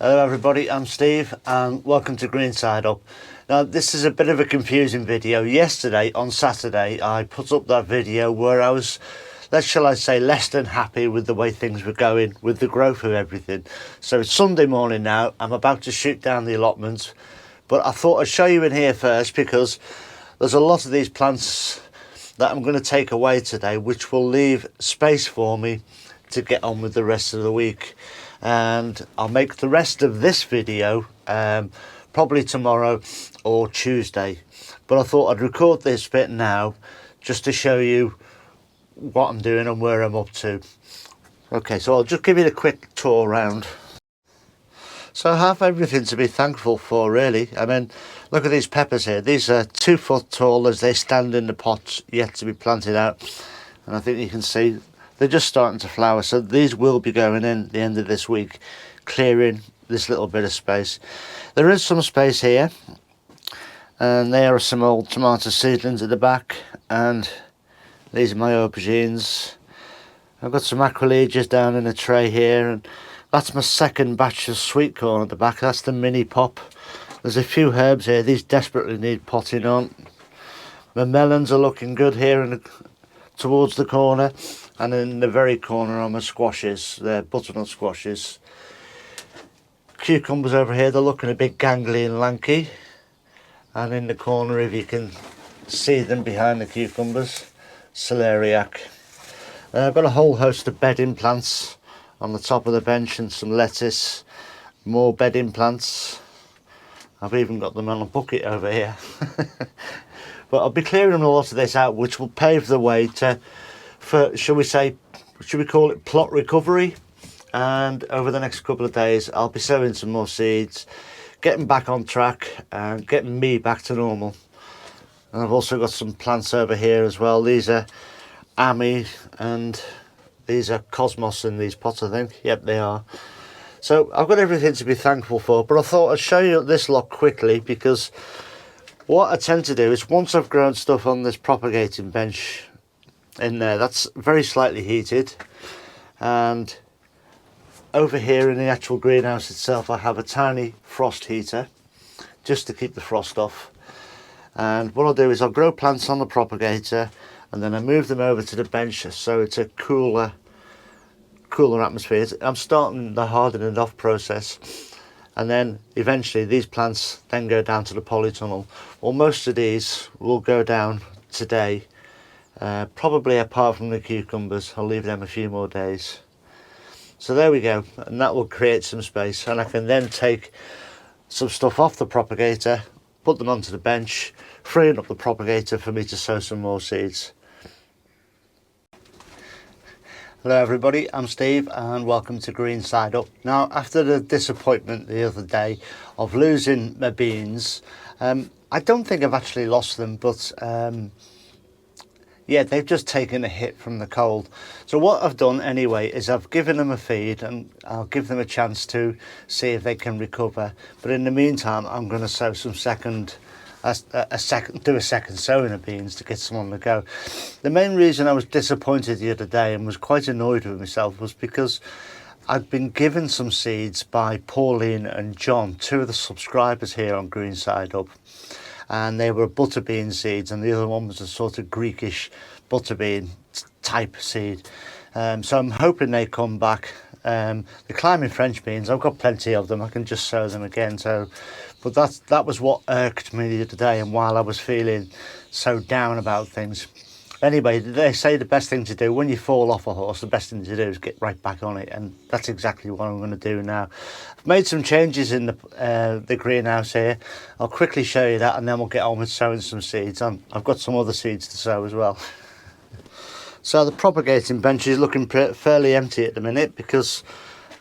Hello everybody, I'm Steve and welcome to Green Side Up. Now this is a bit of a confusing video. Yesterday on Saturday I put up that video where I was, shall I say, less than happy with the way things were going with the growth of everything. So it's Sunday morning now, I'm about to shoot down the allotments, but I thought I'd show you in here first because there's a lot of these plants that I'm going to take away today which will leave space for me to get on with the rest of the week. And I'll make the rest of this video probably tomorrow or Tuesday, but I thought I'd record this bit now just to show you what I'm doing and where I'm up to. Okay, so I'll just give you a quick tour around. So I have everything to be thankful for, really. I mean, look at these peppers here. These are 2 foot tall as they stand in the pots yet to be planted out, and I think you can see they're just starting to flower, so these will be going in at the end of this week, clearing this little bit of space. There is some space here, and there are some old tomato seedlings at the back, and these are my aubergines. I've got some acrolegias down in a tray here, and that's my second batch of sweet corn at the back. That's the mini pop. There's a few herbs here, these desperately need potting on. My melons are looking good here towards the corner, and in the very corner are my squashes. They're butternut squashes. Cucumbers over here, they're looking a bit gangly and lanky, and in the corner, if you can see them behind the cucumbers, celeriac. I've got a whole host of bedding plants on the top of the bench and some lettuce, more bedding plants. I've even got them on a bucket over here. But I'll be clearing a lot of this out, which will pave the way for, shall we call it plot recovery. And over the next couple of days, I'll be sowing some more seeds, getting back on track and getting me back to normal. And I've also got some plants over here as well. These are Ami and these are Cosmos in these pots, I think. Yep, they are. So I've got everything to be thankful for, but I thought I'd show you this lot quickly because what I tend to do is once I've grown stuff on this propagating bench in there, that's very slightly heated, and over here in the actual greenhouse itself I have a tiny frost heater just to keep the frost off. And what I'll do is I'll grow plants on the propagator and then I move them over to the bench so it's a cooler atmosphere. I'm starting the hardening off process, and then eventually these plants then go down to the polytunnel. Well, most of these will go down today, probably apart from the cucumbers. I'll leave them a few more days. So there we go, and that will create some space, and I can then take some stuff off the propagator, put them onto the bench, freeing up the propagator for me to sow some more seeds. Hello everybody, I'm Steve and welcome to Green Side Up. Now, after the disappointment the other day of losing my beans, I don't think I've actually lost them, but yeah, they've just taken a hit from the cold. So what I've done anyway is I've given them a feed and I'll give them a chance to see if they can recover. But in the meantime, I'm going to sow some do a second sowing of beans to get some on the go. The main reason I was disappointed the other day and was quite annoyed with myself was because I'd been given some seeds by Pauline and John, 2 of the subscribers here on Green Side Up, and they were butterbean seeds, and the other one was a sort of Greekish butterbean type seed. So I'm hoping they come back. The climbing French beans, I've got plenty of them, I can just sow them again. But that was what irked me the other day, and while I was feeling so down about things. Anyway, they say the best thing to do when you fall off a horse, the best thing to do is get right back on it, and that's exactly what I'm going to do now. I've made some changes in the greenhouse here. I'll quickly show you that, and then we'll get on with sowing some seeds. I've got some other seeds to sow as well. So the propagating bench is looking fairly empty at the minute because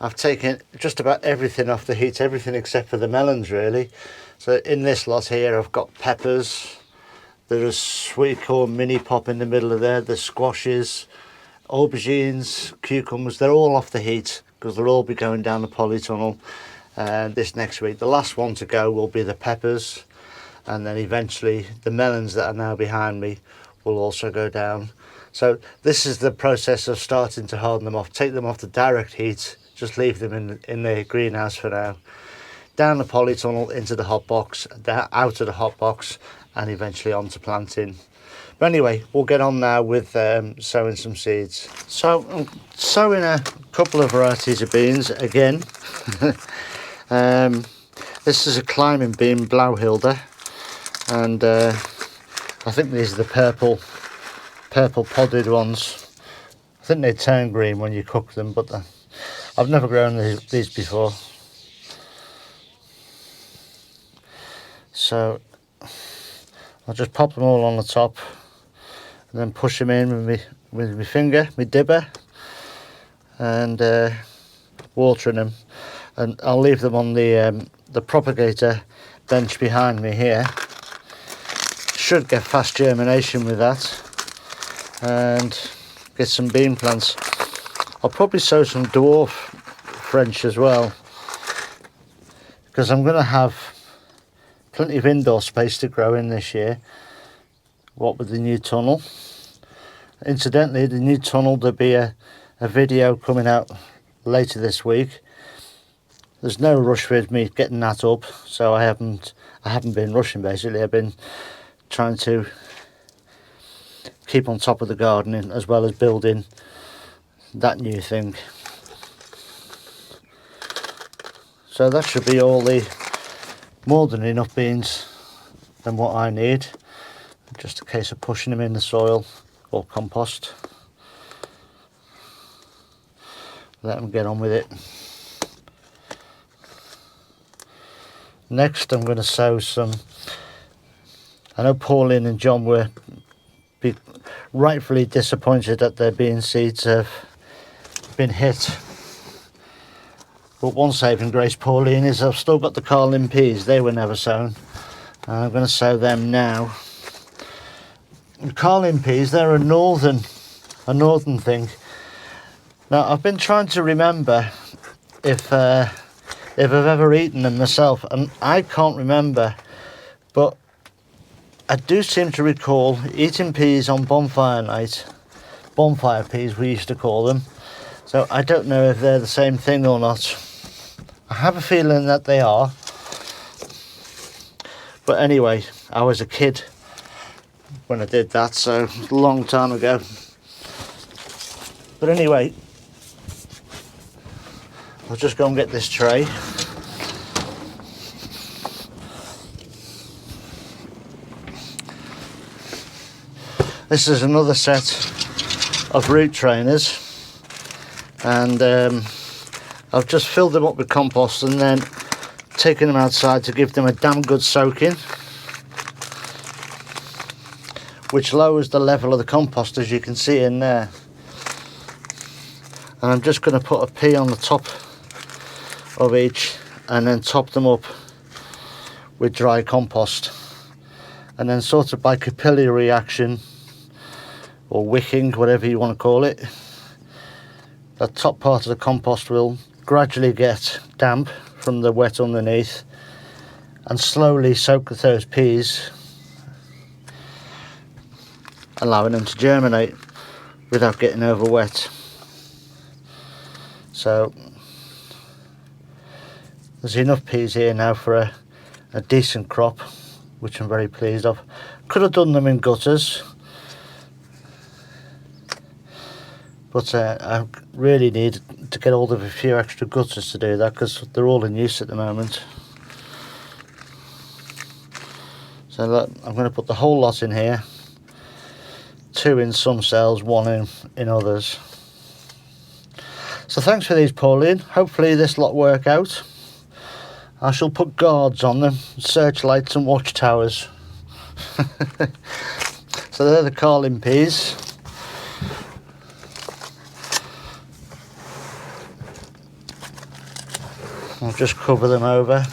I've taken just about everything off the heat, everything except for the melons really. So in this lot here I've got peppers, there's sweet corn mini pop in the middle of there, there's squashes, aubergines, cucumbers. They're all off the heat because they'll all be going down the polytunnel this next week. The last one to go will be the peppers, and then eventually the melons that are now behind me will also go down. So this is the process of starting to harden them off, take them off the direct heat, just leave them in the greenhouse for now. Down the polytunnel into the hot box, out of the hot box, and eventually onto planting. But anyway, we'll get on now with sowing some seeds. So I'm sowing a couple of varieties of beans again. This is a climbing bean, Blauhilde, and I think these are the purple podded ones. I think they turn green when you cook them, but I've never grown these before. So I'll just pop them all on the top and then push them in with my finger, my dibber, and watering them. And I'll leave them on the propagator bench behind me here. Should get fast germination with that and get some bean plants. I'll probably sow some dwarf French as well, because I'm going to have plenty of indoor space to grow in this year, what with the new tunnel. Incidentally, the new tunnel, there'll be a video coming out later this week. There's no rush with me getting that up, so I haven't been rushing basically. I've been trying to keep on top of the gardening as well as building that new thing. So that should be all the more than enough beans than what I need. Just a case of pushing them in the soil or compost. Let them get on with it. Next I'm going to sow some. I know Pauline and John were rightfully disappointed that their bean seeds have been hit. But one saving grace, Pauline, is I've still got the Carlin peas. They were never sown. And I'm going to sow them now. And Carlin peas, they're a northern thing. Now I've been trying to remember if I've ever eaten them myself, and I can't remember, but I do seem to recall eating peas on bonfire night. Bonfire peas we used to call them. So I don't know if they're the same thing or not. I have a feeling that they are. But anyway, I was a kid when I did that, so a long time ago. But anyway, I'll just go and get this tray. This is another set of root trainers, and I've just filled them up with compost and then taken them outside to give them a damn good soaking, which lowers the level of the compost, as you can see in there. And I'm just going to put a pea on the top of each and then top them up with dry compost, and then sort of by capillary action or wicking, whatever you want to call it, the top part of the compost will gradually get damp from the wet underneath and slowly soak those peas, allowing them to germinate without getting over wet. So there's enough peas here now for a decent crop, which I'm very pleased of. Could have done them in gutters, but I really need to get hold of a few extra gutters to do that, because they're all in use at the moment. So look, I'm going to put the whole lot in here, 2 in some cells, 1 in others. So thanks for these, Pauline. Hopefully this lot work out. I shall put guards on them, searchlights and watchtowers. So they're the Carlin peas. I'll just cover them over.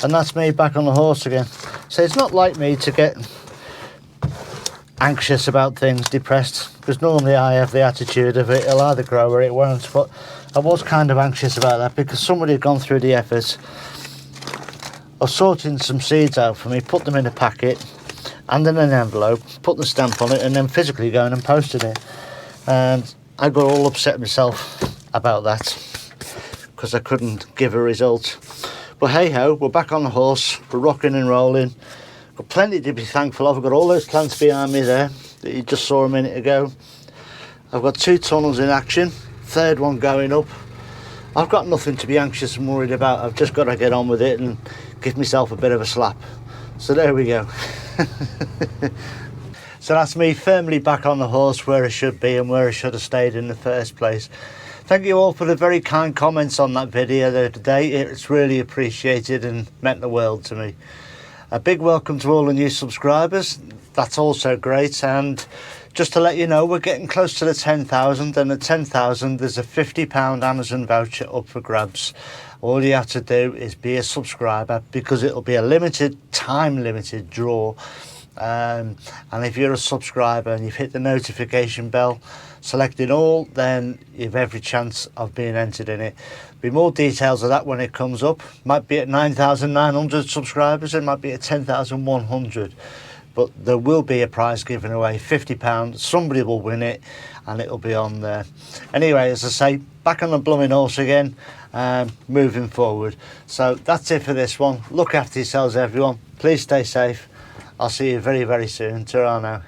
And that's me back on the horse again. So it's not like me to get anxious about things, depressed, because normally I have the attitude of it'll either grow or it won't. But I was kind of anxious about that, because somebody had gone through the effort of sorting some seeds out for me, put them in a packet and in an envelope, put the stamp on it, and then physically going and posting it. and I got all upset myself about that because I couldn't give a result. But hey ho, we're back on the horse, we're rocking and rolling. Got plenty to be thankful of. I've got all those plants behind me there that you just saw a minute ago. I've got 2 tunnels in action, third one going up. I've got nothing to be anxious and worried about. I've just got to get on with it and give myself a bit of a slap. So there we go. So that's me firmly back on the horse, where I should be and where I should have stayed in the first place. Thank you all for the very kind comments on that video there today. It's really appreciated and meant the world to me. A big welcome to all the new subscribers. That's also great. And just to let you know, we're getting close to the 10,000, and at 10,000 there's a £50 Amazon voucher up for grabs. All you have to do is be a subscriber, because it'll be a limited draw. And if you're a subscriber and you've hit the notification bell, selected all, then you've every chance of being entered in it. Be more details of that when it comes up. Might be at 9,900 subscribers, it might be at 10,100, but there will be a prize given away, £50. Somebody will win it and it'll be on there. Anyway, as I say, back on the blooming horse again, moving forward. So that's it for this one. Look after yourselves, everyone. Please stay safe. I'll see you very, very soon. Ta-ra now.